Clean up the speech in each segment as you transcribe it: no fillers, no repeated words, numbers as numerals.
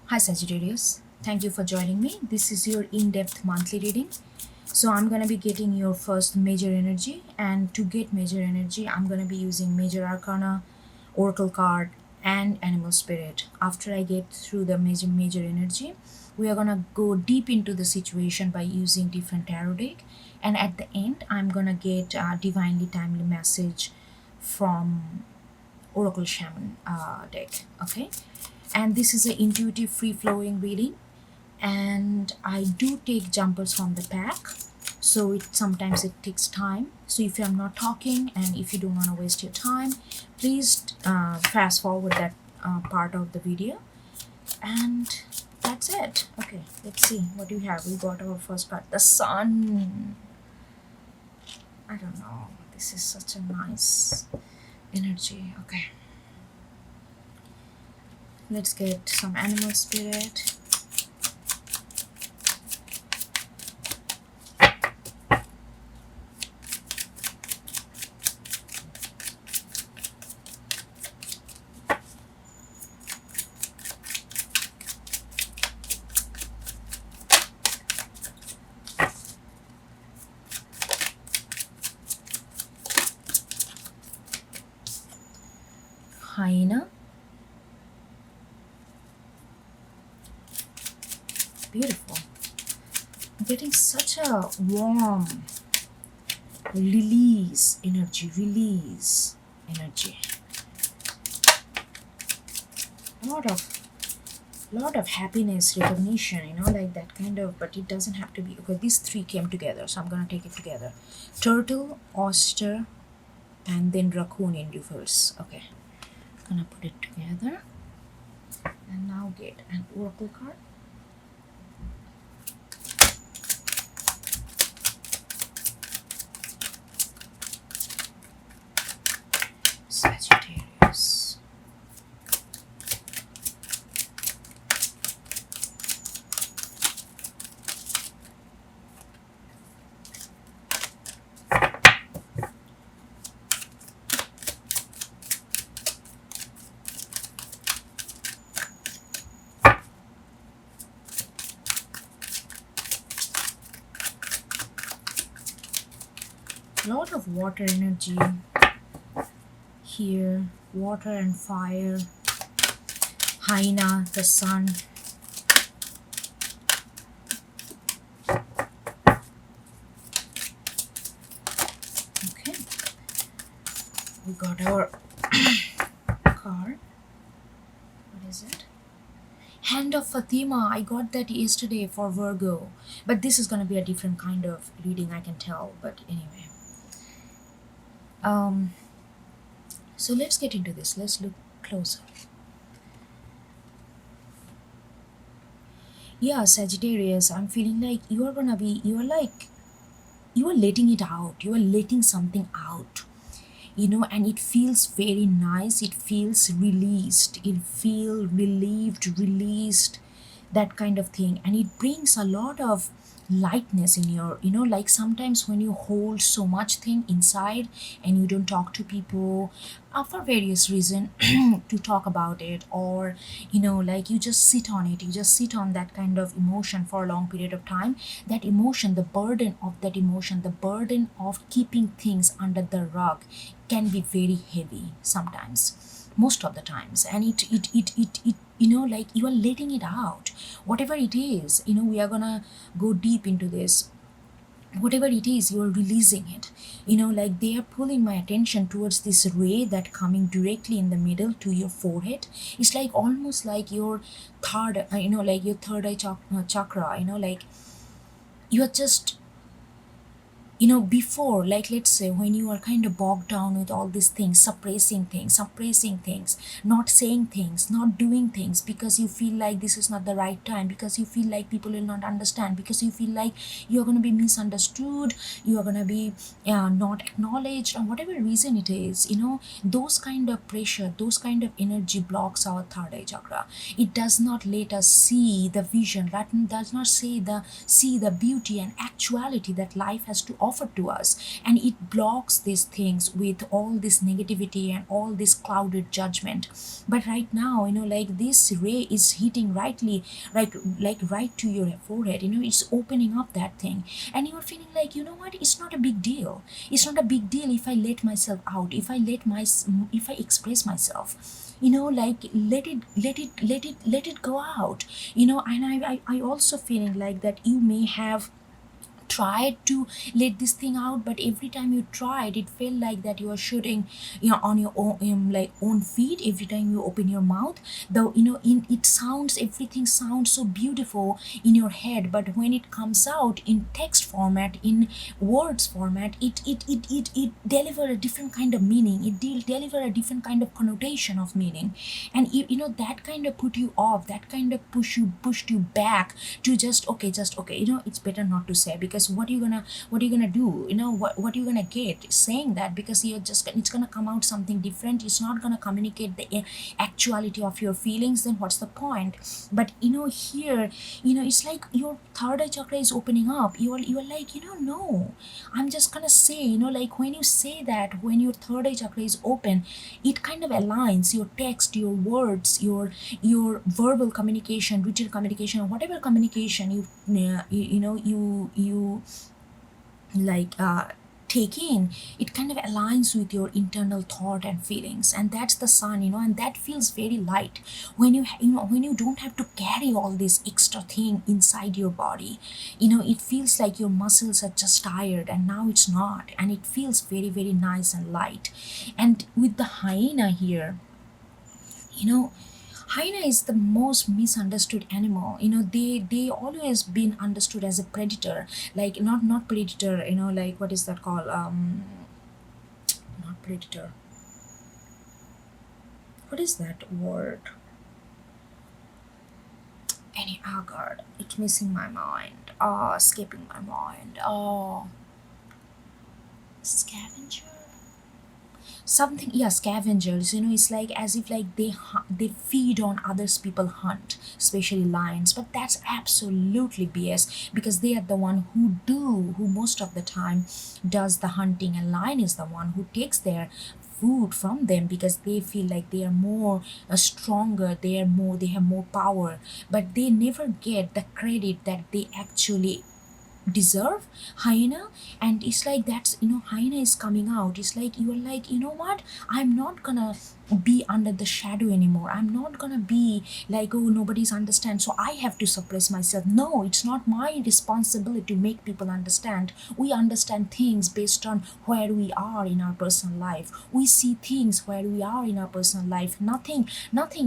Hi Sagittarius, thank you for joining me. This is your in-depth monthly reading. So I'm going to be getting your first major energy, and to get major energy I'm going to be using major arcana, oracle card and animal spirit. After I get through the major energy, we are going to go deep into the situation by using different tarot deck, and at the end I'm going to get a divinely timely message from oracle shaman deck. Okay, and this is an intuitive free flowing reading, and I do take jumpers from the pack, so sometimes it takes time. So if I'm not talking and if you don't want to waste your time, please fast forward that part of the video, and that's it. Okay, let's see what we have. We got our first card, the sun. I don't know, this is such a nice energy. Okay, let's get some animal spirit. Hyena. Beautiful. I'm getting such a warm release energy. A lot of happiness, recognition, like that kind of, but it doesn't have to be, because these three came together, so I'm gonna take it together. Turtle, oyster, and then raccoon in reverse. Okay, gonna put it together and now get an oracle card. Sagittarius. Lot of water energy here, water and fire. Hyena, the sun. Okay, we got our card. What is it? Hand of Fatima. I got that yesterday for Virgo, but this is going to be a different kind of reading, I can tell, but anyway. So let's get into this. Let's look closer. Yeah, Sagittarius, I'm feeling like you are letting it out. You are letting something out, and it feels very nice. It feels released. It feels relieved, released, that kind of thing. And it brings a lot of lightness in your, like sometimes when you hold so much thing inside and you don't talk to people for various reason to talk about it, or like you just sit on it, you just sit on that kind of emotion for a long period of time. That emotion, the burden of that emotion, the burden of keeping things under the rug can be very heavy sometimes, most of the times. And it like you are letting it out, whatever it is. We are gonna go deep into this. Whatever it is, you are releasing it. Like they are pulling my attention towards this ray that coming directly in the middle to your forehead. It's like almost like your third like your third eye chakra. Like you are just, before, like let's say when you are kind of bogged down with all these things, suppressing things, not saying things, not doing things, because you feel like this is not the right time, because you feel like people will not understand, because you feel like you're going to be misunderstood, you are going to be not acknowledged, or whatever reason it is. Those kind of pressure, those kind of energy blocks our third eye chakra. It does not let us see the vision, that does not see the beauty and actuality that life has to offer offered to us, and it blocks these things with all this negativity and all this clouded judgment. But right now, like this ray is hitting rightly, like right to your forehead. It's opening up that thing, and you're feeling like, what, it's not a big deal. It's not a big deal if I let myself out, if I express myself, like let it go out. And I also feeling like that you may have tried to let this thing out, but every time you tried, it felt like that you are shooting, on your own, like own feet. Every time you open your mouth, though, it sounds, everything sounds so beautiful in your head, but when it comes out in text format, in words format, it deliver a different kind of meaning. It deliver a different kind of connotation of meaning, and that kind of put you off, that kind of pushed you back to just okay, it's better not to say, because what are you gonna do, what are you gonna get saying that, because it's gonna come out something different. It's not gonna communicate the actuality of your feelings. Then what's the point? But here, it's like your third eye chakra is opening up. You're like, no, I'm just gonna say, like when you say that, when your third eye chakra is open, it kind of aligns your text, your words, your verbal communication, written communication, or whatever communication you like take in. It kind of aligns with your internal thought and feelings, and that's the sun. And that feels very light when when you don't have to carry all this extra thing inside your body. It feels like your muscles are just tired, and now it's not, and it feels very, very nice and light. And with the hyena here, you know hyena is the most misunderstood animal. They always been understood as a predator, like not predator, like what is that called, not predator, what is that word, any, oh god, it's missing my mind, escaping my mind, scavenger, something, yeah, scavengers. It's like as if like they feed on others people hunt, especially lions. But that's absolutely BS, because they are the one who most of the time does the hunting, and lion is the one who takes their food from them, because they feel like they are more stronger, they have more power, but they never get the credit that they actually deserve. Hyena. And it's like that's, hyena is coming out. It's like you are like, what, I'm not gonna be under the shadow anymore. I'm not gonna be like, oh, nobody's understand, so I have to suppress myself. No, it's not my responsibility to make people understand. We understand things based on where we are in our personal life. We see things where we are in our personal life. Nothing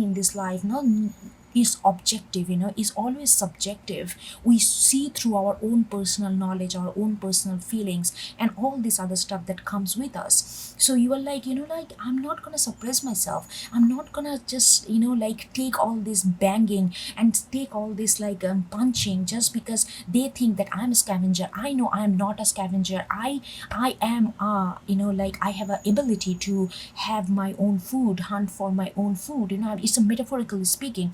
in this life, no, is objective, is always subjective. We see through our own personal knowledge, our own personal feelings, and all this other stuff that comes with us. So you are like, like, I'm not gonna suppress myself. I'm not gonna just, like take all this banging and take all this like punching just because they think that I'm a scavenger. I know I am not a scavenger. I am like I have a ability to have my own food, hunt for my own food. It's a metaphorically speaking.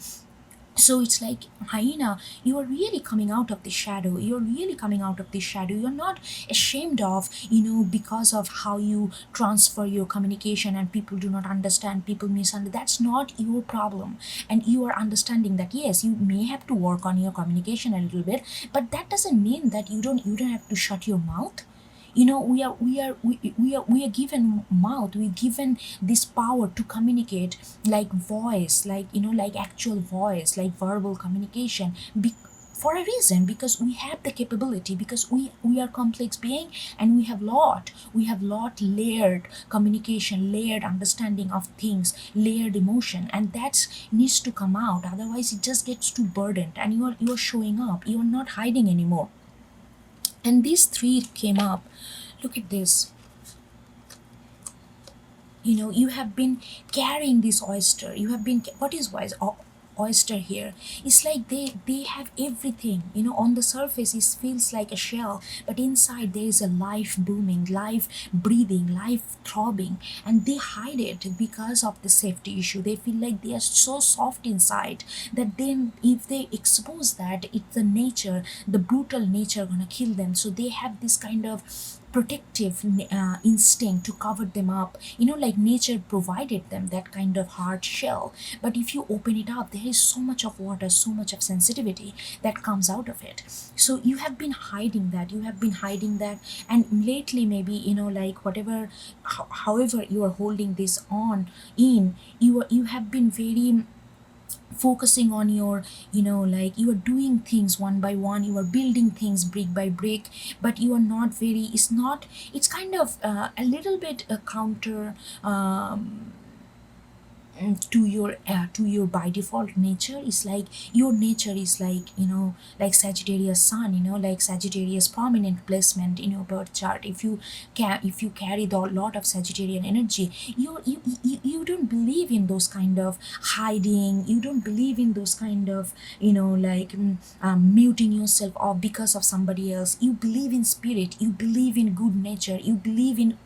So it's like, hyena, you are really coming out of the shadow. You're really coming out of the shadow. You're not ashamed of, because of how you transfer your communication and people do not understand, people misunderstand. That's not your problem. And you are understanding that yes, you may have to work on your communication a little bit, but that doesn't mean that you don't have to shut your mouth. We are given mouth, we're given this power to communicate, like voice, like like actual voice, like verbal communication, for a reason, because we have the capability, because we are complex being, and we have lot layered communication, layered understanding of things, layered emotion, and that needs to come out. Otherwise it just gets too burdened, and you're showing up, you're not hiding anymore. And these three came up. Look at this. You have been carrying this oyster. You have been, what is oyster here? It's like they have everything. On the surface it feels like a shell, but inside there is a life booming, life breathing, life throbbing, and they hide it because of the safety issue. They feel like they are so soft inside that then if they expose that, it's the brutal nature gonna kill them. So they have this kind of protective instinct to cover them up. Like nature provided them that kind of hard shell, but if you open it up, there is so much of water, so much of sensitivity that comes out of it. So you have been hiding that, and lately maybe, like whatever, however you are holding this on in, you have been very focusing on your, like you are doing things one by one, you are building things brick by brick, but you are not very, it's kind of a little bit counter, to your by default nature. Is like your nature is like, like Sagittarius sun, like Sagittarius prominent placement in your birth chart. If you carry the lot of Sagittarian energy, you don't believe in those kind of hiding, you don't believe in those kind of, like muting yourself off because of somebody else. You believe in spirit, you believe in good nature, you believe in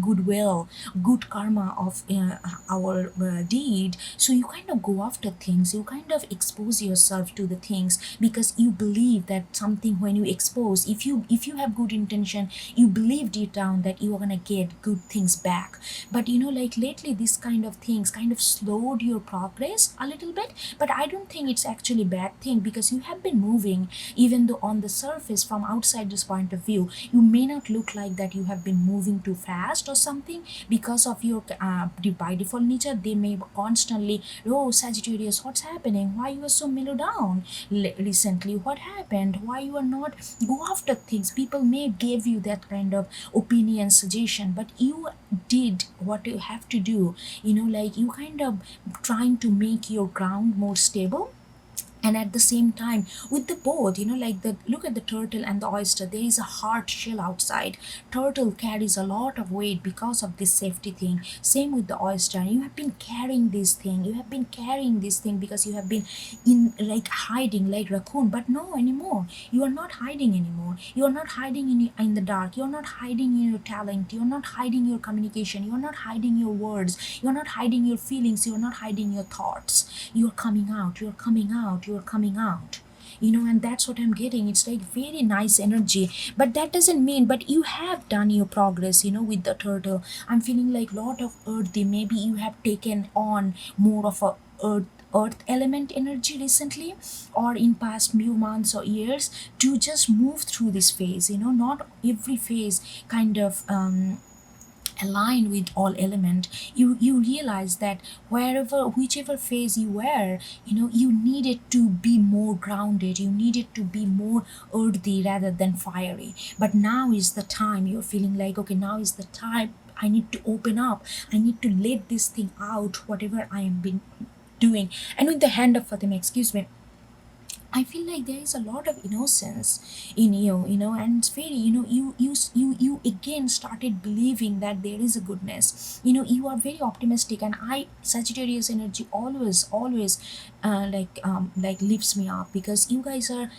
goodwill, good karma of our deed. So you kind of go after things, you kind of expose yourself to the things, because you believe that something, when you expose, if you have good intention, you believe deep down that you are gonna get good things back. But like lately, this kind of things kind of slowed your progress a little bit, but I don't think it's actually bad thing, because you have been moving. Even though on the surface, from outsider's point of view, you may not look like that you have been moving too fast or something, because of your by default nature. They may constantly, oh Sagittarius, what's happening, why you are so mellow down recently, what happened, why you are not go after things. People may give you that kind of opinion, suggestion, but you did what you have to do. Like you kind of trying to make your ground more stable, and at the same time, with the both, like the look at the turtle and the oyster, there is a hard shell outside. Turtle carries a lot of weight because of this safety thing. Same with the oyster. You have been carrying this thing, because you have been in, like hiding like raccoon. But no anymore, you are not hiding anymore. You are not hiding in the dark, you are not hiding your talent, you are not hiding your communication, you are not hiding your words, you are not hiding your feelings, you are not hiding your thoughts. You're coming out, you're coming out, you're coming out. And that's what I'm getting. It's like very nice energy, but that doesn't mean, but you have done your progress, with the turtle. I'm feeling like lot of earthy, maybe you have taken on more of a earth element energy recently, or in past few months or years, to just move through this phase. Not every phase kind of align with all element. You realize that whichever phase you were, you needed to be more grounded, you needed to be more earthy rather than fiery. But now is the time, you're feeling like, okay, now is the time, I need to open up, I need to let this thing out, whatever I am been doing. And with the hand of Fatima, excuse me, I feel like there is a lot of innocence in you, and it's very, you again started believing that there is a goodness. You are very optimistic, and Sagittarius energy always like lifts me up, because you guys are,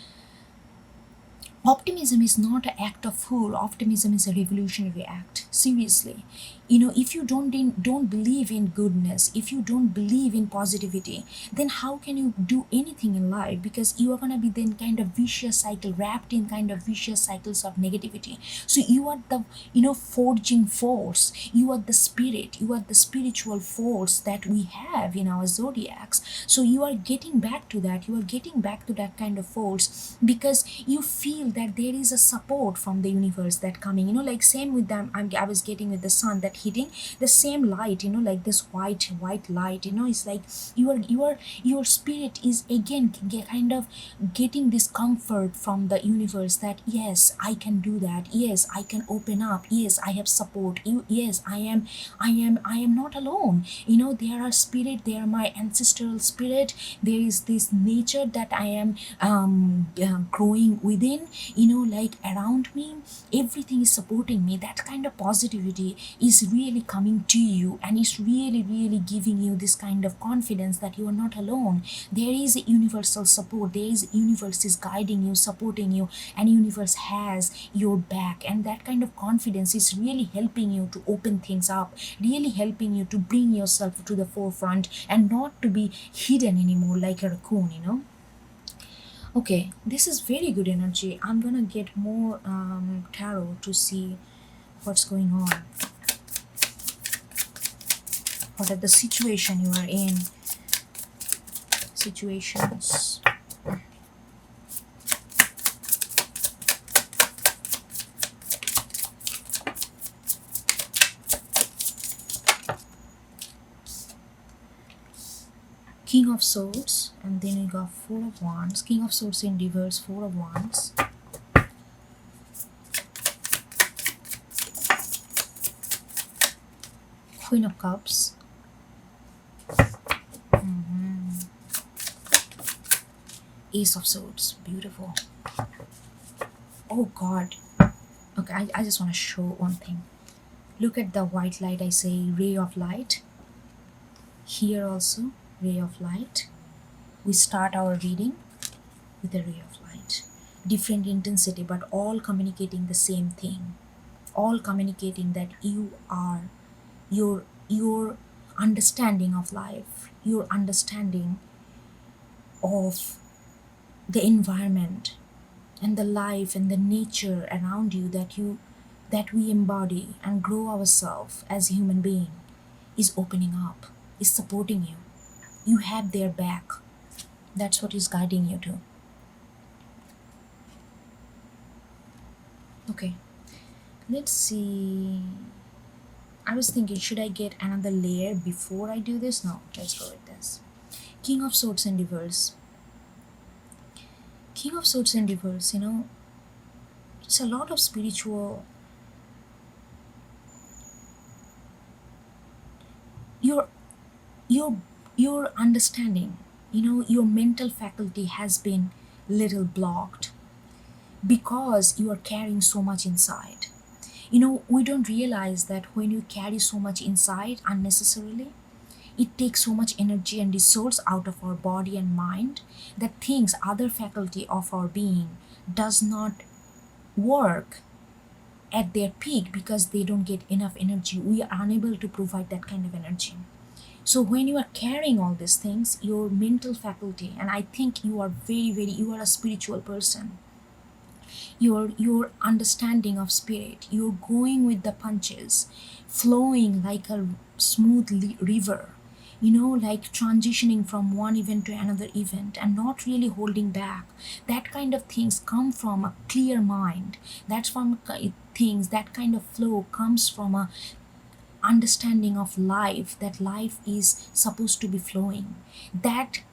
optimism is not an act of fool. Optimism is a revolutionary act. Seriously, if you don't believe in goodness, if you don't believe in positivity, then how can you do anything in life? Because you are gonna be then kind of vicious cycle, wrapped in kind of vicious cycles of negativity. So you are the, forging force. You are the spirit. You are the spiritual force that we have in our zodiacs. So you are getting back to that. You are getting back to that kind of force, because you feel that there is a support from the universe that coming. Like same with them. I was getting with the sun that hitting the same light. Like this white light. It's like your spirit is again kind of getting this comfort from the universe that yes, I can do that. Yes, I can open up. Yes, I have support. Yes, I am not alone. There are spirit. There are my ancestral spirit. There is this nature that I am growing within. Like around me, everything is supporting me. That kind of positivity is really coming to you, and it's really giving you this kind of confidence that you are not alone. There is a universal support. There is universe is guiding you, supporting you, and universe has your back. And that kind of confidence is really helping you to open things up, really helping you to bring yourself to the forefront and not to be hidden anymore like a raccoon. Okay, this is very good energy. I'm gonna get more tarot to see What's going on? What are the situation you are in? Situations. King of Swords, and then we got Four of Wands. King of Swords in reverse, Four of Wands. Queen of Cups. Ace of Swords, beautiful. Oh God. Okay, I just want to show one thing. Look at the white light, I say ray of light. Here also, ray of light. We start our reading with a ray of light. Different intensity, but all communicating the same thing. All communicating that you are, your understanding of life, your understanding of the environment and the life and the nature around you that we embody and grow ourselves as a human being is opening up, is supporting you. You have their back. That's what is guiding you to. Okay, let's see. I was thinking, should I get another layer before I do this? No, let's go with this. King of Swords in reverse. King of Swords in reverse, it's a lot of spiritual. Your understanding, your mental faculty has been little blocked because you are carrying so much inside. We don't realize that when you carry so much inside unnecessarily, it takes so much energy and resource out of our body and mind that things, other faculty of our being does not work at their peak because they don't get enough energy. We are unable to provide that kind of energy. So when you are carrying all these things, your mental faculty, and I think you are you are a spiritual person, your understanding of spirit, you're going with the punches, flowing like a smooth river, like transitioning from one event to another event and not really holding back. That kind of things come from a clear mind. That's from things, that kind of flow comes from a understanding of life, that life is supposed to be flowing. That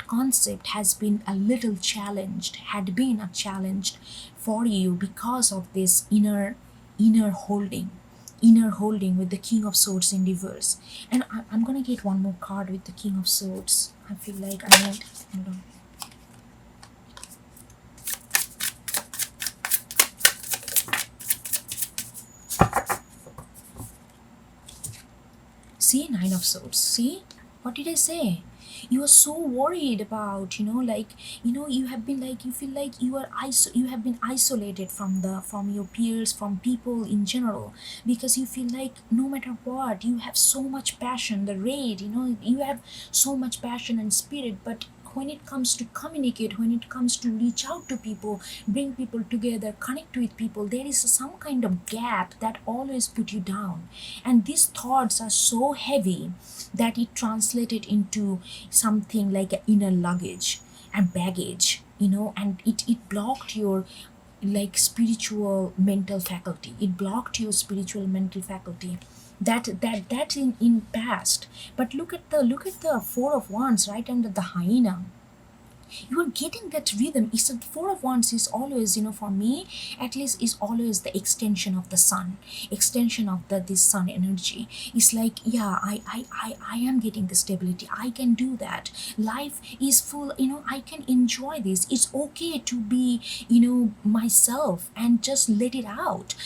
concept has been a little challenged, had been a challenge for you because of this inner holding with the King of Swords in reverse. And I'm gonna get one more card with the King of Swords. I feel like I want. Hold on. See, Nine of Swords. See, what did I say? You are so worried about, you have been like, you feel like you have been isolated from your peers, from people in general, because you feel like no matter what, you have so much passion, the rage, you have so much passion and spirit, but when it comes to communicate, when it comes to reach out to people, bring people together, connect with people, there is some kind of gap that always put you down. And these thoughts are so heavy that it translated into something like an inner luggage and baggage, and it blocked your spiritual mental faculty. It blocked your spiritual mental faculty. That in past. But look at the Four of Wands right under the hyena. You are getting that rhythm. It's a Four of Wands is always, for me at least, is always the extension of the sun, extension of this sun energy. It's like, yeah, I am getting the stability. I can do that. Life is full, I can enjoy this. It's okay to be, myself and just let it out.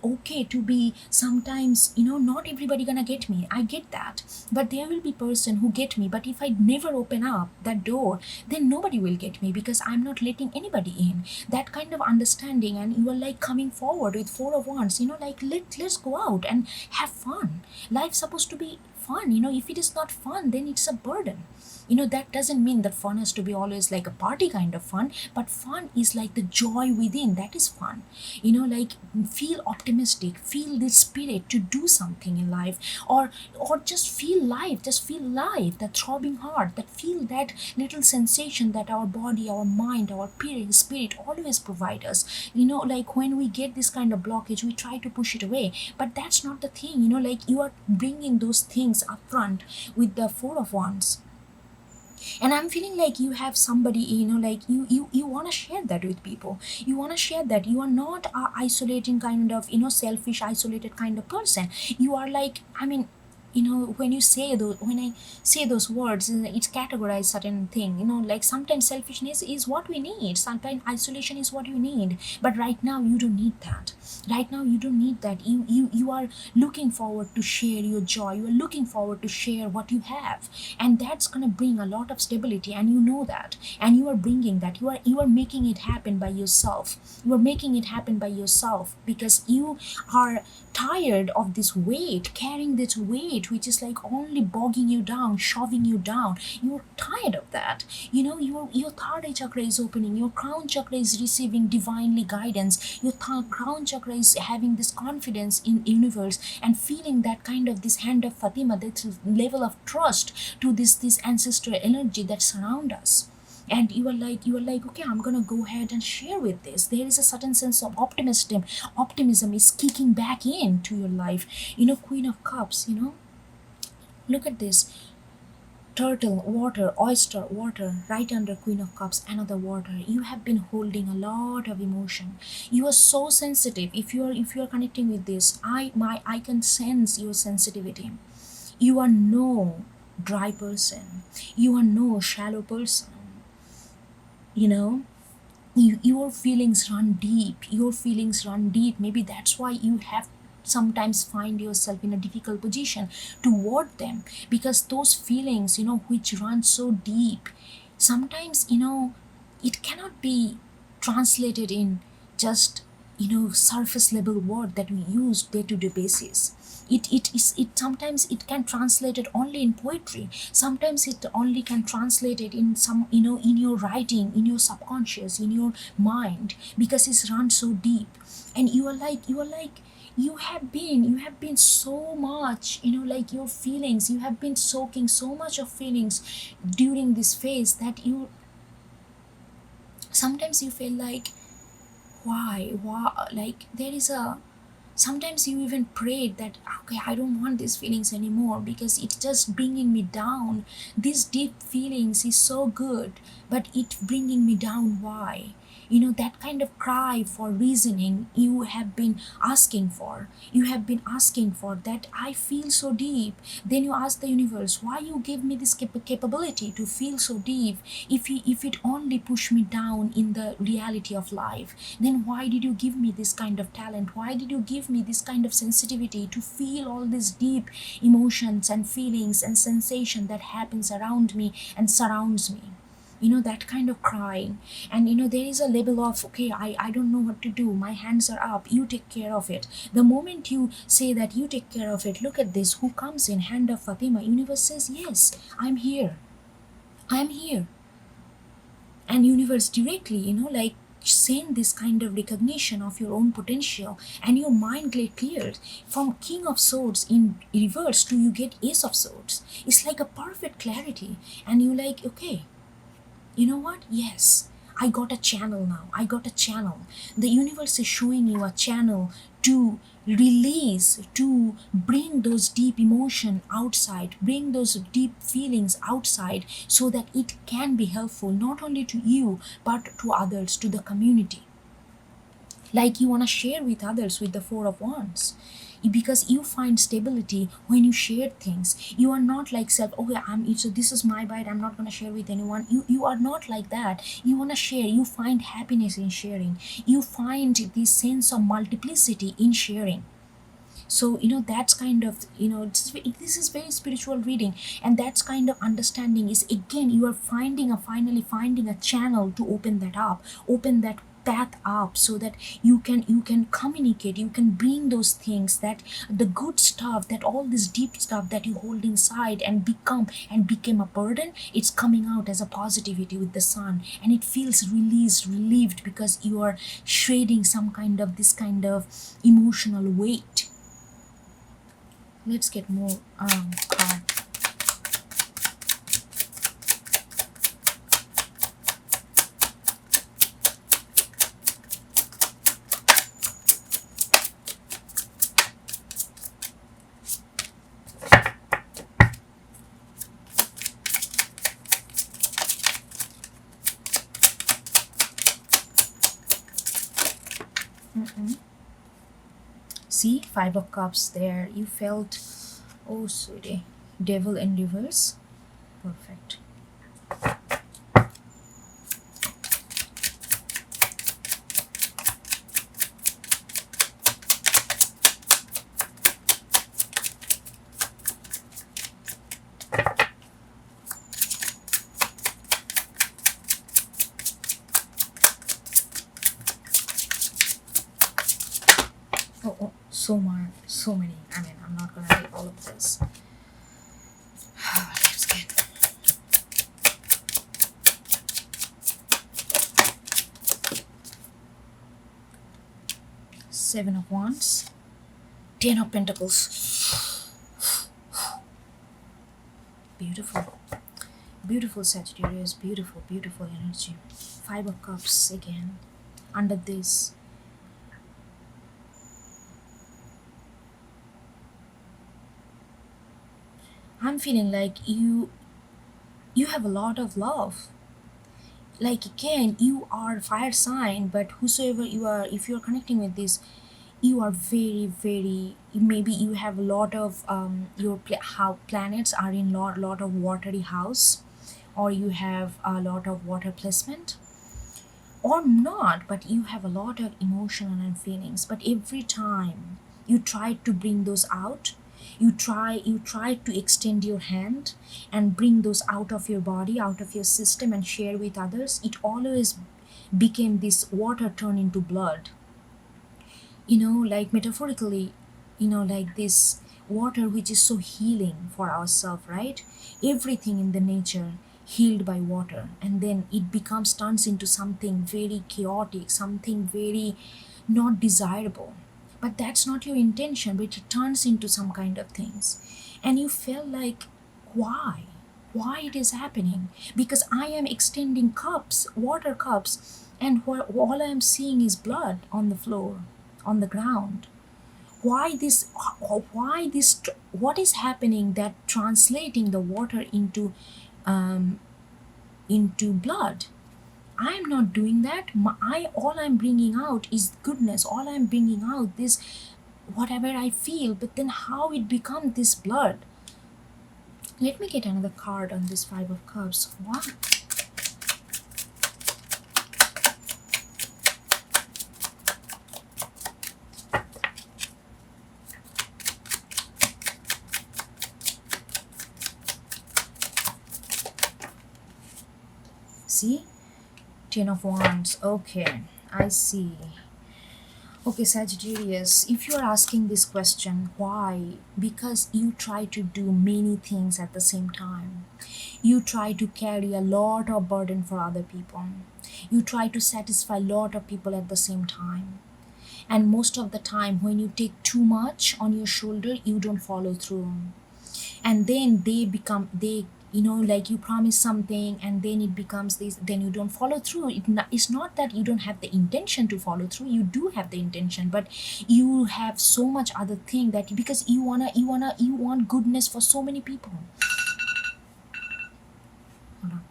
Okay to be sometimes, not everybody gonna get me. I get that. But there will be person who get me. But if I never open up that door, then nobody will get me because I'm not letting anybody in. That kind of understanding, and you are like coming forward with Four of Wands, let's go out and have fun. Life's supposed to be fun. If it is not fun, then it's a burden. That doesn't mean that fun has to be always like a party kind of fun, but fun is like the joy within. That is fun. Like, feel optimistic, feel the spirit to do something in life, or just feel life, just feel life, that throbbing heart, that feel that little sensation that our body, our mind, our spirit always provide us. Like, when we get this kind of blockage, we try to push it away, but that's not the thing. Like, you are bringing those things up front with the Four of Wands, and I'm feeling like you have somebody, like, you want to share that with people. You want to share that you are not a isolating kind of, selfish, isolated kind of person. You are like, I mean, when I say those words, it's categorized certain thing. Like, sometimes selfishness is what we need, sometimes isolation is what you need, but right now you don't need that. Right now you don't need that. You are looking forward to share your joy, you are looking forward to share what you have, and that's going to bring a lot of stability, and you know that, and you are bringing that. You are making it happen by yourself. You are making it happen by yourself because you are tired of this weight, carrying this weight which is like only bogging you down, shoving you down. You're tired of that. Your third eye chakra is opening, your crown chakra is receiving divinely guidance, your crown chakra is having this confidence in universe and feeling that kind of this hand of Fatima, that level of trust to this ancestral energy that surround us. And you are like, okay, I'm gonna go ahead and share with this. There is a certain sense of optimism is kicking back into your life. Queen of Cups, look at this. Turtle, water, oyster, water, right under Queen of Cups, another water. You have been holding a lot of emotion. You are so sensitive. If you are connecting with this, I can sense your sensitivity. You are no dry person. You are no shallow person. Your feelings run deep. Maybe that's why you have sometimes find yourself in a difficult position toward them, because those feelings, which run so deep, sometimes, it cannot be translated in just, surface level word that we use day-to-day basis. It sometimes it can translate it only in poetry. Sometimes it only can translate it in some, in your writing, in your subconscious, in your mind, because it's run so deep. And you have been so much, like, your feelings, you have been soaking so much of feelings during this phase that you sometimes you feel like, why, like, there is a, sometimes you even prayed that, okay, I don't want these feelings anymore because it's just bringing me down. These deep feelings is so good, but it bringing me down. Why? That kind of cry for reasoning you have been asking for that. I feel so deep. Then you ask the universe, why you give me this capability to feel so deep? If it only push me down in the reality of life, then why did you give me this kind of talent? Why did you give me this kind of sensitivity to feel all these deep emotions and feelings and sensation that happens around me and surrounds me? That kind of crying. And there is a level of, okay, I don't know what to do, my hands are up, you take care of it. The moment you say that you take care of it, look at this, who comes in? Hand of Fatima. Universe says, yes, I'm here. And universe directly, like, send this kind of recognition of your own potential, and your mind get cleared. From King of Swords in reverse to you get Ace of Swords. It's like a perfect clarity. And you like, okay, you know what? Yes, I got a channel now. I got a channel. The universe is showing you a channel to release, to bring those deep emotion outside, bring those deep feelings outside, so that it can be helpful not only to you but to others, to the community. Like, you want to share with others with the Four of Wands, because you find stability when you share things. You are not like self, okay, so this is my bite, I'm not going to share with anyone. You are not like that. You want to share. You find happiness in sharing. You find this sense of multiplicity in sharing. So that's kind of, this is very spiritual reading, and that's kind of understanding is, again, you are finally finding a channel to open that up, open that that up so that you can communicate, you can bring those things, that the good stuff, that all this deep stuff that you hold inside and became a burden, it's coming out as a positivity with the sun, and it feels released, relieved, because you are shredding some kind of this kind of emotional weight. Let's get more card. See, Five of Cups there. You felt, oh sweetie, Devil in reverse. Perfect. Oh, so many. I mean, I'm not gonna read all of this. Let's get Seven of Wands, Ten of Pentacles. Beautiful, beautiful Sagittarius, beautiful, beautiful energy. Five of Cups again. Under this, I'm feeling like you have a lot of love. Like, again, you are fire sign, but whosoever you are, if you're connecting with this, you are very, very, maybe you have a lot of your how planets are in lot of watery house, or you have a lot of water placement, or not, but you have a lot of emotional and feelings. But every time you try to bring those out, you try to extend your hand and bring those out of your body, out of your system, and share with others, it always became this water turned into blood. Like metaphorically, like this water which is so healing for ourselves, right? Everything in the nature healed by water, and then it becomes turns into something very chaotic, something very not desirable. But that's not your intention, but it turns into some kind of things. And you feel like, why it is happening? Because I am extending cups, water cups, and all I am seeing is blood on the floor, on the ground. Why this what is happening that translating the water um into blood? I'm not doing that. All I'm bringing out is goodness. All I'm bringing out this whatever I feel. But then how it become this blood? Let me get another card on this Five of Cups. What? See? Ten of Wands. Okay, I see. Okay, Sagittarius, if you are asking this question, why? Because you try to do many things at the same time. You try to carry a lot of burden for other people. You try to satisfy a lot of people at the same time. And most of the time, when you take too much on your shoulder, you don't follow through. And then they like you promise something, and then it becomes this, then you don't follow through. It's not that you don't have the intention to follow through, you do have the intention, but you have so much other thing that, because you want goodness for so many people. Hold on.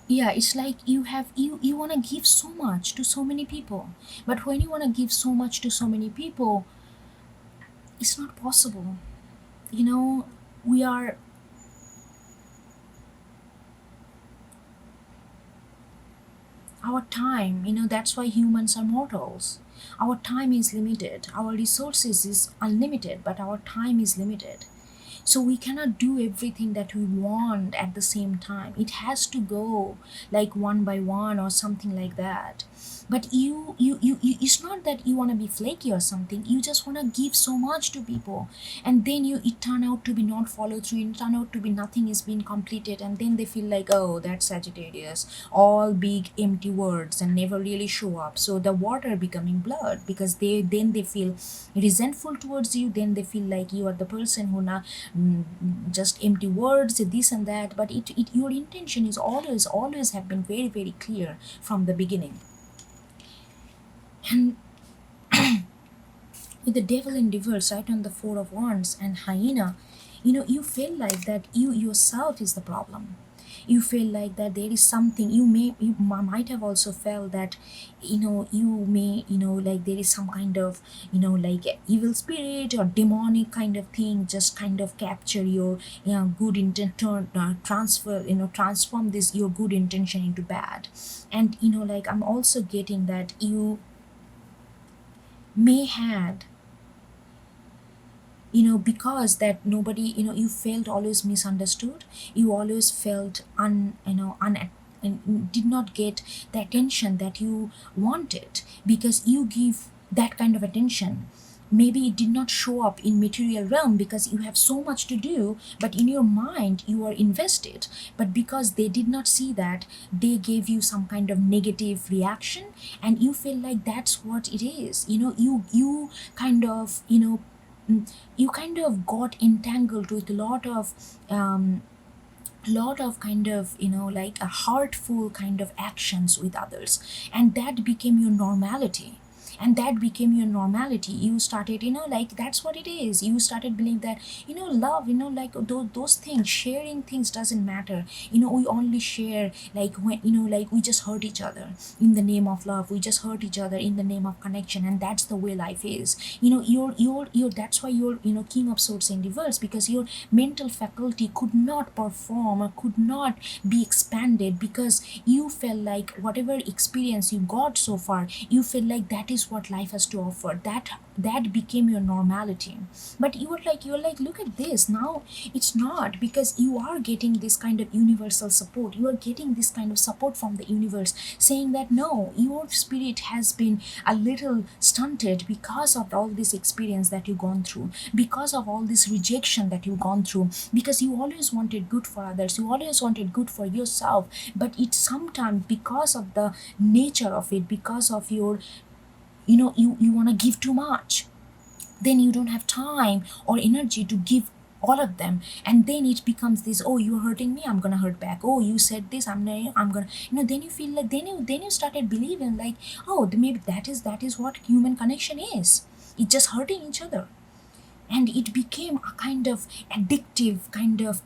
Yeah, it's like you want to give so much to so many people, but when you want to give so much to so many people, it's not possible. We are, our time, that's why humans are mortals. Our time is limited, our resources is unlimited, but our time is limited. So we cannot do everything that we want at the same time. It has to go like one by one or something like that. But it's not that you want to be flaky or something. You just want to give so much to people, and then it turn out to be not follow through, it turn out to be nothing is being completed, and then they feel like, oh, that's Sagittarius, all big empty words and never really show up. So the water becoming blood, because they feel resentful towards you. Then they feel like you are the person who now just empty words, this and that. But your intention is always have been very, very clear from the beginning. And with the devil in reverse, right on the Four of Wands and hyena, you feel like that you yourself is the problem. You feel like that there is something, might have also felt that, you may, like there is some kind of, like evil spirit or demonic kind of thing just kind of capture your, good intention, transform this your good intention into bad. And like I'm also getting that you may had, because that nobody, you felt always misunderstood. You always felt and did not get the attention that you wanted, because you give that kind of attention. Maybe it did not show up in material realm because you have so much to do, but in your mind you are invested. But because they did not see that, they gave you some kind of negative reaction, and you feel like that's what it is. You kind of, you kind of got entangled with a lot of kind of, like a heartful kind of actions with others, and that became your normality. You started, like that's what it is. You started believing that, love, like those things, sharing things doesn't matter. We only share like when, like we just hurt each other in the name of love. We just hurt each other in the name of connection, and that's the way life is. You're that's why you're, king of swords in reverse, because your mental faculty could not perform or could not be expanded, because you felt like whatever experience you got so far, you feel like that is what life has to offer. That became your normality. But you're like, look at this now. It's not, because you are getting this kind of universal support. You are getting this kind of support from the universe, saying that no, your spirit has been a little stunted because of all this experience that you've gone through, because of all this rejection that you've gone through, because you always wanted good for others, you always wanted good for yourself. But it's sometimes because of the nature of it, because of your, you want to give too much, then you don't have time or energy to give all of them. And then it becomes this, oh, you're hurting me, I'm gonna hurt back. Oh, you said this, I'm gonna, then you feel like, then you started believing like, oh, maybe that is what human connection is. It's just hurting each other. And it became a kind of addictive kind of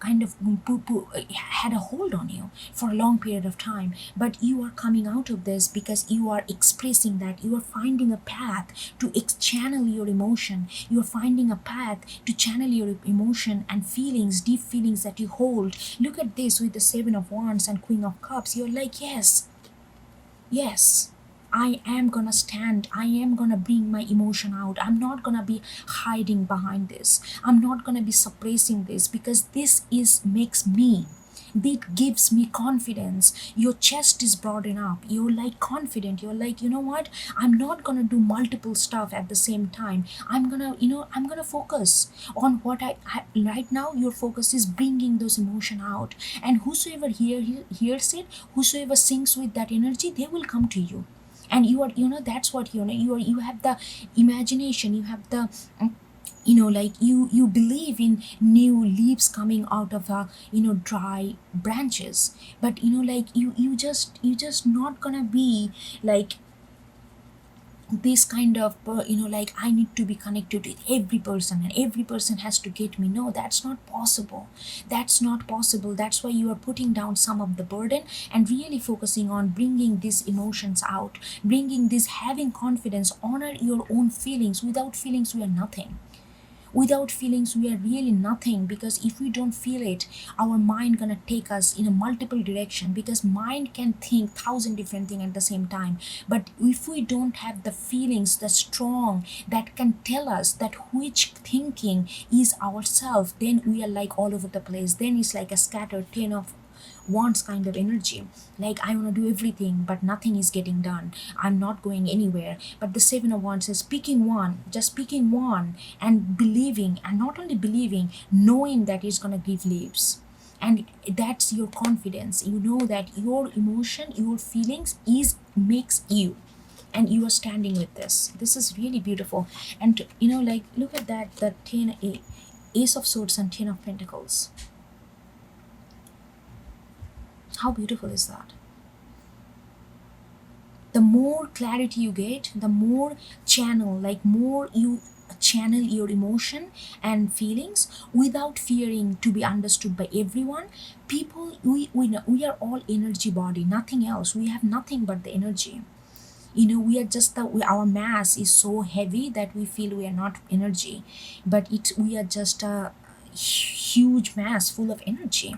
had a hold on you for a long period of time. But you are coming out of this because you are expressing that, you are finding a path to channel your emotion. You are finding a path to channel your emotion and feelings, deep feelings that you hold. Look at this with the Seven of Wands and Queen of Cups. You're like, yes, I am gonna stand. I am gonna bring my emotion out. I'm not gonna be hiding behind this. I'm not gonna be suppressing this, because this is makes me. It gives me confidence. Your chest is broadened up. You're like confident. You're like, you know what? I'm not gonna do multiple stuff at the same time. I'm gonna focus on what I right now. Your focus is bringing those emotion out, and whosoever hears it, whosoever sings with that energy, they will come to you. And you are, that's what, you have the imagination, you have the, like you believe in new leaves coming out of a, dry branches. But like you just not gonna be like this kind of, like I need to be connected with every person and every person has to get me. No, that's not possible. That's why you are putting down some of the burden and really focusing on bringing these emotions out, bringing this, having confidence, honor your own feelings. Without feelings we are nothing. Without feelings we are really nothing, because if we don't feel it, our mind gonna take us in a multiple direction, because mind can think thousand different things at the same time. But if we don't have the feelings, the strong, that can tell us that which thinking is ourself, then we are like all over the place. Then it's like a scattered 10 of wants kind of energy. Like, I want to do everything but nothing is getting done, I'm not going anywhere. But the seven of wands is picking one, just picking one, and believing, and not only believing, knowing that it's going to give leaves. And that's your confidence. You know that your emotion, your feelings is makes you, and you are standing with this is really beautiful. And like, look at that, the 10 ace of swords and 10 of pentacles. How beautiful is that? The more clarity you get, the more more you channel your emotion and feelings without fearing to be understood by everyone. People, we know we are all energy body, nothing else. We have nothing but the energy. We are just our mass is so heavy that we feel we are not energy, but we are just a huge mass full of energy.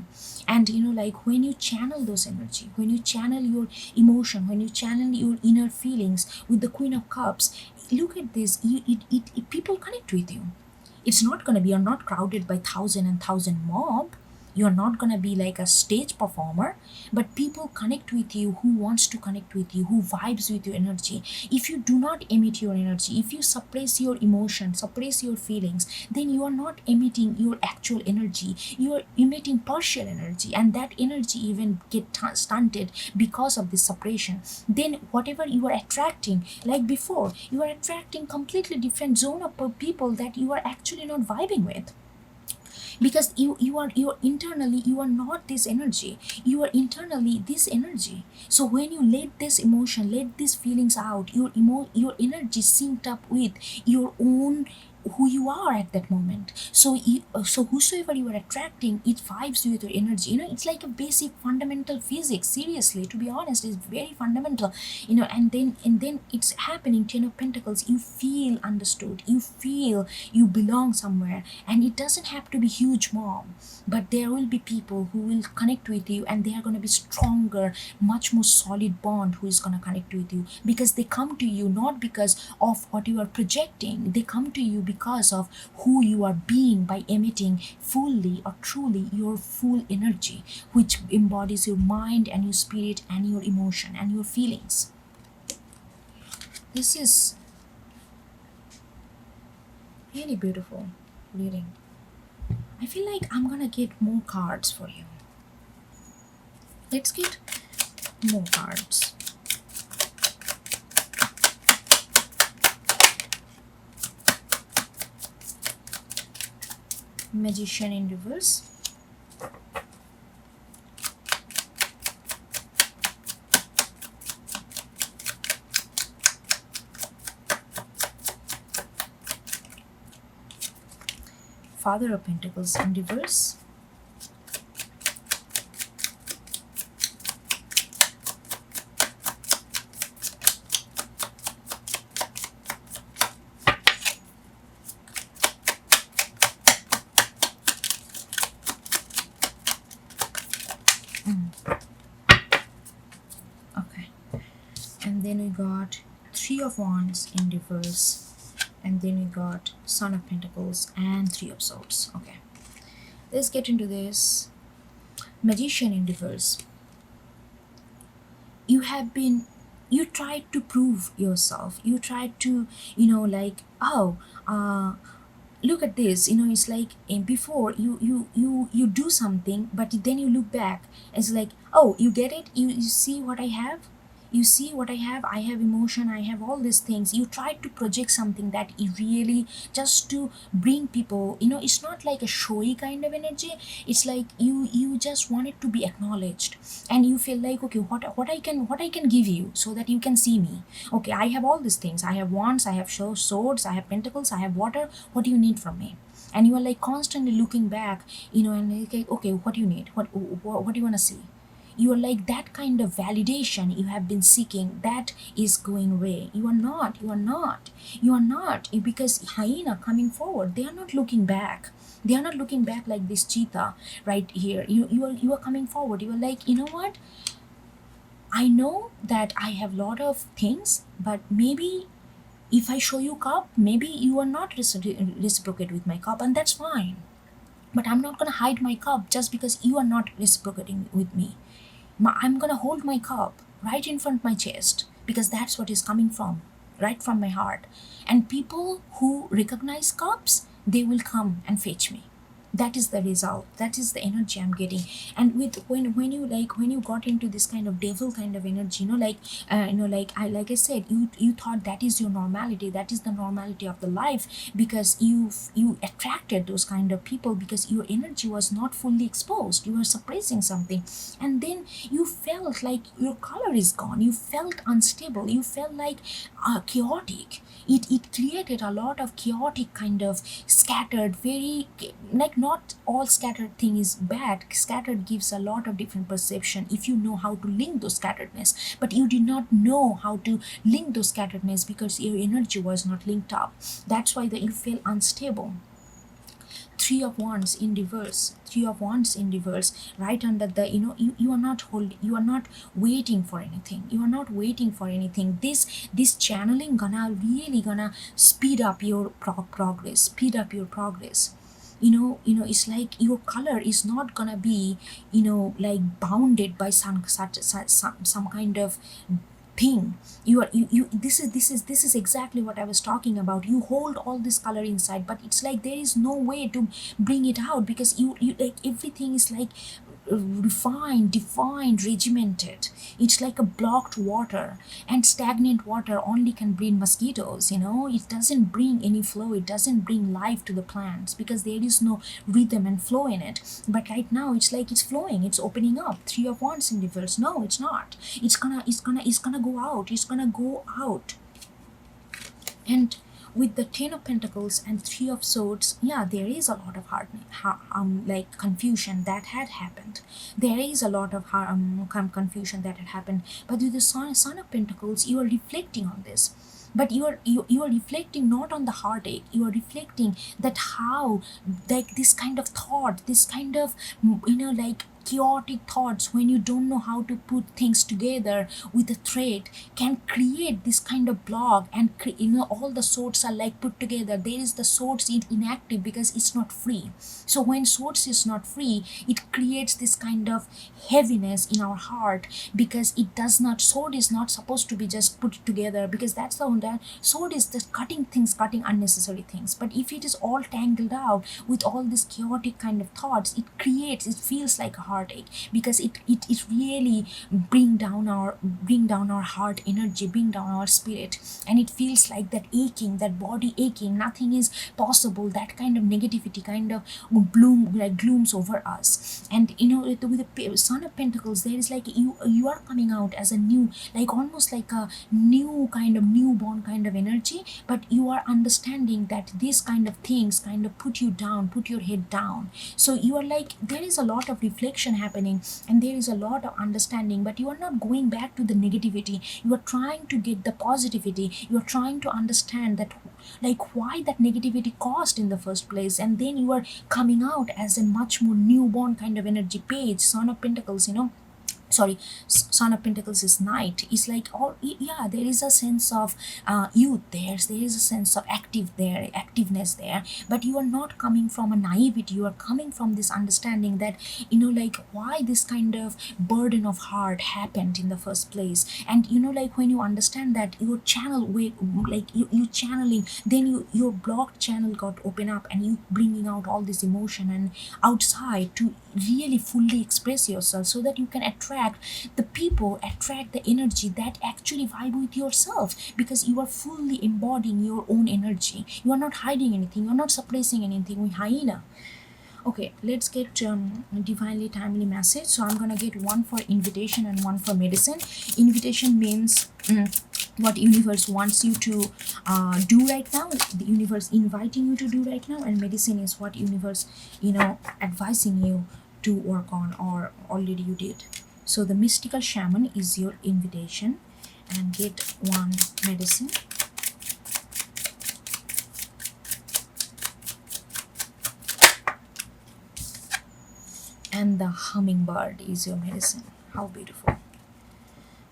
And like, when you channel those energy, when you channel your emotion, when you channel your inner feelings with the Queen of Cups, look at this, people connect with you. It's not going to be, you're not crowded by thousand and thousand mob. You're not going to be like a stage performer, but people connect with you who wants to connect with you, who vibes with your energy. If you do not emit your energy, if you suppress your emotion, suppress your feelings, then you are not emitting your actual energy. You are emitting partial energy, and that energy even get stunted because of this suppression. Then whatever you are attracting, like before, you are attracting completely different zone of people that you are actually not vibing with, because you're internally, you are not this energy, you are internally this energy. So when you let this emotion, let these feelings out, your energy synced up with your own, who you are at that moment. So so whosoever you are attracting, it vibes with your energy. It's like a basic fundamental physics, seriously, to be honest, it's very fundamental. And then it's happening. 10 of Pentacles, you feel understood, you feel you belong somewhere. And it doesn't have to be huge mob, but there will be people who will connect with you, and they are going to be stronger, much more solid bond who is going to connect with you, because they come to you not because of what you are projecting, they come to you because of who you are being, by emitting fully or truly your full energy, which embodies your mind and your spirit and your emotion and your feelings. This is really beautiful reading. I feel like I'm gonna get more cards for you. Let's get more cards. Magician in reverse. Father of Pentacles in reverse. Okay, and then we got Three of Wands in reverse. And then we got Son of Pentacles and Three of Swords. Okay, let's get into this. Magician in reverse. You tried to prove yourself. You tried to, look at this. It's like, before you do something, but then you look back. It's like, oh, you get it. You see what I have. You see what I have emotion, I have all these things. You try to project something that is really just to bring people, it's not like a showy kind of energy. It's like you just want it to be acknowledged, and you feel like, okay, what I can give you so that you can see me. Okay, I have all these things. I have wands, I have swords, I have pentacles, I have water. What do you need from me? And you are like constantly looking back, and like, okay, what do you need? What do you want to see? You are like that kind of validation you have been seeking, that is going away. You are not, you are not, you are not, because hyena coming forward, they are not looking back. They are not looking back like this cheetah right here. You are coming forward. You are like, you know what, I know that I have lot of things, but maybe if I show you cup, maybe you are not reciprocate with my cup, and that's fine. But I'm not gonna hide my cup just because you are not reciprocating with me. I'm gonna hold my cup right in front of my chest, because that's what is coming from, right from my heart. And people who recognize cups, they will come and fetch me. That is the result, that is the energy I'm getting. And with when you like, when you got into this kind of devil kind of energy, like I said, you thought that is your normality, that is the normality of the life, because you attracted those kind of people because your energy was not fully exposed, you were suppressing something. And then you felt like your color is gone, you felt unstable, you felt like chaotic. It created a lot of chaotic kind of scattered, very, like, not all scattered thing is bad. Scattered gives a lot of different perception if you know how to link those scatteredness, but you did not know how to link those scatteredness because your energy was not linked up. That's why that you feel unstable. Three of wands in reverse, three of wands in reverse, right under the, you are not holding, you are not waiting for anything, you are not waiting for anything. This channeling gonna really gonna speed up your progress, speed up your progress. It's like your color is not gonna be, like bounded by some kind of thing. You are you, you this is exactly what I was talking about. You hold all this color inside, but it's like there is no way to bring it out, because you like everything is like refined, defined, regimented. It's like a blocked water, and stagnant water only can breed mosquitoes. It doesn't bring any flow, it doesn't bring life to the plants, because there is no rhythm and flow in it. But right now it's like it's flowing, it's opening up. Three of wands in reverse, no, it's not. It's gonna go out, it's gonna go out. And with the ten of pentacles and three of swords, yeah, there is a lot of like confusion that had happened. There is a lot of confusion that had happened. But with the son of pentacles, you are reflecting on this. But you are reflecting not on the heartache, you are reflecting that how, like, this kind of thought, this kind of, like, chaotic thoughts, when you don't know how to put things together with a thread, can create this kind of block. And all the swords are like put together, there is the swords inactive because it's not free. So when swords is not free, it creates this kind of heaviness in our heart, because it does not, sword is not supposed to be just put together, because that's the one, that sword is just cutting things, cutting unnecessary things. But if it is all tangled out with all these chaotic kind of thoughts, it feels like a heartache, because it really bring down our heart energy, bring down our spirit. And it feels like that aching, that body aching, nothing is possible, that kind of negativity kind of glooms over us. And with the son of pentacles, there is like you are coming out as a new, like almost like a new kind of newborn kind of energy. But you are understanding that these kind of things kind of put you down, put your head down. So you are like, there is a lot of reflection happening, and there is a lot of understanding, but you are not going back to the negativity. You are trying to get the positivity. You are trying to understand that, like, why that negativity caused in the first place. And then you are coming out as a much more newborn kind of energy. Page, son of pentacles, sorry, son of pentacles is knight. It's like, all, yeah, there is a sense of youth there is a sense of activeness there. But you are not coming from a naivety, you are coming from this understanding that, like, why this kind of burden of heart happened in the first place. And like, when you understand that, your channel way, like you channeling, then your blocked channel got open up, and you bringing out all this emotion and outside to really fully express yourself, so that you can attract the people, attract the energy that actually vibe with yourself, because you are fully embodying your own energy. You are not hiding anything, you are not suppressing anything with hyena. Okay, let's get divinely timely message. So I'm gonna get one for invitation and one for medicine. Invitation means what universe wants you to do right now, the universe inviting you to do right now. And medicine is what universe advising you to work on, or already you did. So the mystical shaman is your invitation, and get one medicine. And the hummingbird is your medicine. How beautiful.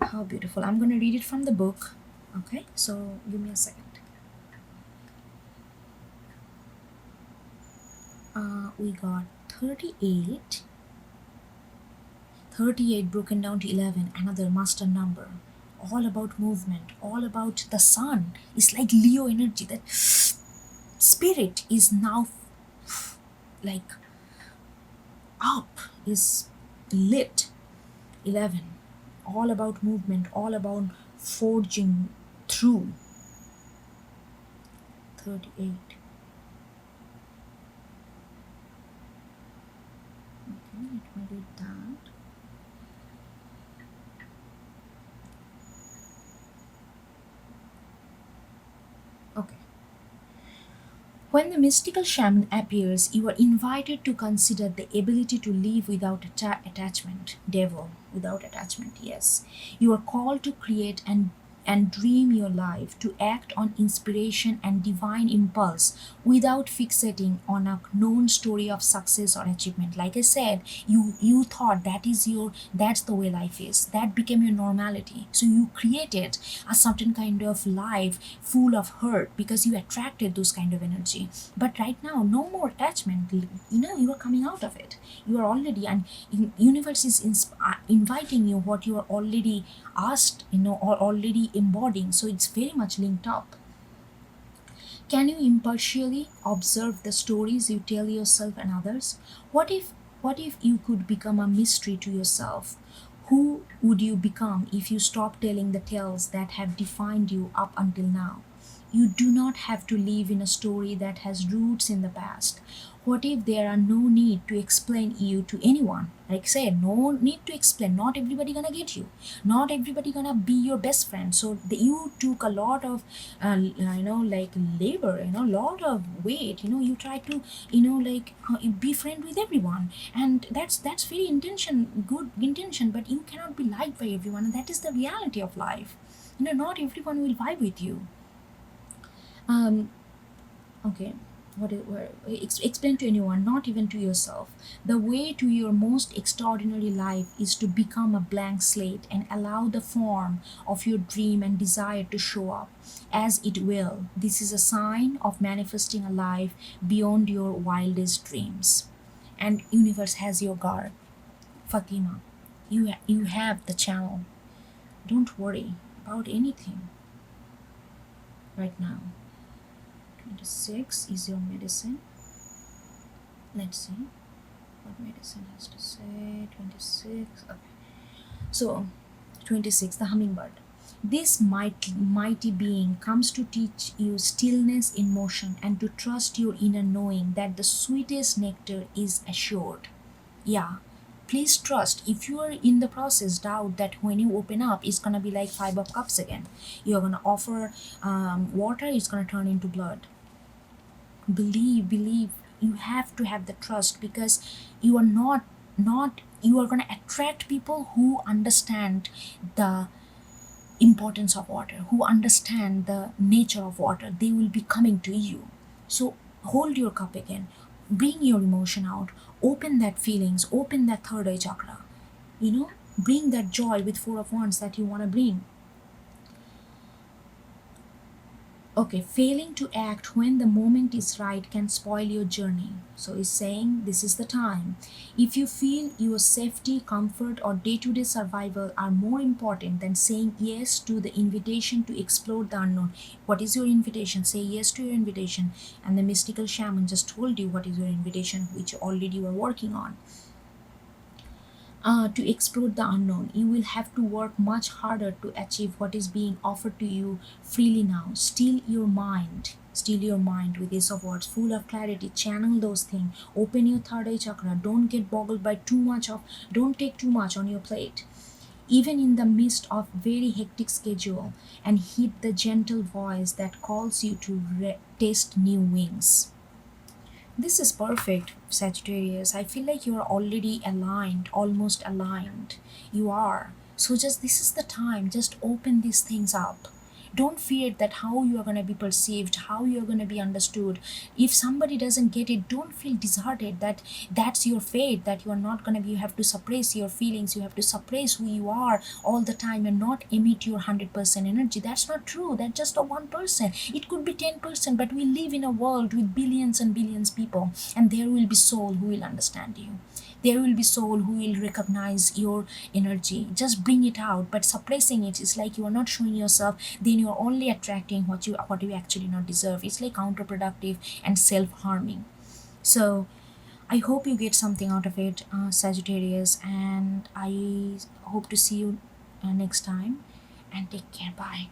How beautiful. I'm going to read it from the book. Okay, so give me a second. We got 38. 38 broken down to 11, another master number. All about movement, all about the sun. It's like Leo energy. That spirit is now like up, is lit. 11, all about movement, all about forging through. 38. Okay, let me read that. Okay. When the mystical shaman appears, you are invited to consider the ability to live without attachment. Devil, without attachment, yes. You are called to create and dream your life, to act on inspiration and divine impulse without fixating on a known story of success or achievement. Like I said, you thought that's the way life is. That became your normality. So you created a certain kind of life full of hurt because you attracted those kind of energy. But right now, no more attachment. You are coming out of it. You are already, and universe is inviting you what you are already asked, or already embodying. So it's very much linked up. Can you impartially observe the stories you tell yourself and others? What if you could become a mystery to yourself? Who would you become if you stop telling the tales that have defined you up until now? You do not have to live in a story that has roots in the past. What if there are no need to explain you to anyone? Like I said, no need to explain. Not everybody gonna get you. Not everybody gonna be your best friend. So you took a lot of, like labor, lot of weight. You try to, be friend with everyone, and that's very good intention. But you cannot be liked by everyone, and that is the reality of life. Not everyone will vibe with you. um okay, explain to anyone, not even to yourself. The way to your most extraordinary life is to become a blank slate and allow the form of your dream and desire to show up as it will. This is a sign of manifesting a life beyond your wildest dreams. And universe has your guard. Fatima, you have the channel. Don't worry about anything right now. 26 is your medicine. Let's see what medicine has to say. 26. Okay. So 26, the hummingbird. This mighty being comes to teach you stillness in motion and to trust your inner knowing that the sweetest nectar is assured. Yeah, please trust. If you are in the process, doubt that when you open up, it's gonna be like Five of Cups again. You're gonna offer water, it's gonna turn into blood. Believe. You have to have the trust, because you are not you are going to attract people who understand the importance of water, who understand the nature of water. They will be coming to you. So hold your cup again, bring your emotion out, open that feelings, open that third eye chakra, bring that joy with Four of Wands that you want to bring. Okay, failing to act when the moment is right can spoil your journey. So he's saying this is the time. If you feel your safety, comfort, or day-to-day survival are more important than saying yes to the invitation to explore the unknown. What is your invitation? Say yes to your invitation. And the mystical shaman just told you what is your invitation, which already you are working on. To explore the unknown, you will have to work much harder to achieve what is being offered to you freely now. Still your mind with Ace of Wands, full of clarity. Channel those things. Open your third eye chakra. Don't get boggled by don't take too much on your plate. Even in the midst of very hectic schedule, and heed the gentle voice that calls you to test new wings. This is perfect, Sagittarius. I feel like you're already aligned, almost aligned. You are. So just this is the time, just open these things up. Don't fear that how you are going to be perceived, how you are going to be understood. If somebody doesn't get it, don't feel disheartened that that's your fate, that you are not going to be, you have to suppress your feelings, you have to suppress who you are all the time and not emit your 100% energy. That's not true. That's just a 1%. It could be 10%, but we live in a world with billions and billions people, and there will be soul who will understand you. There will be soul who will recognize your energy. Just bring it out, but suppressing it is like you are not showing yourself, then you are only attracting what you actually not deserve. It's like counterproductive and self-harming. So I hope you get something out of it, Sagittarius, and I hope to see you next time, and take care. Bye.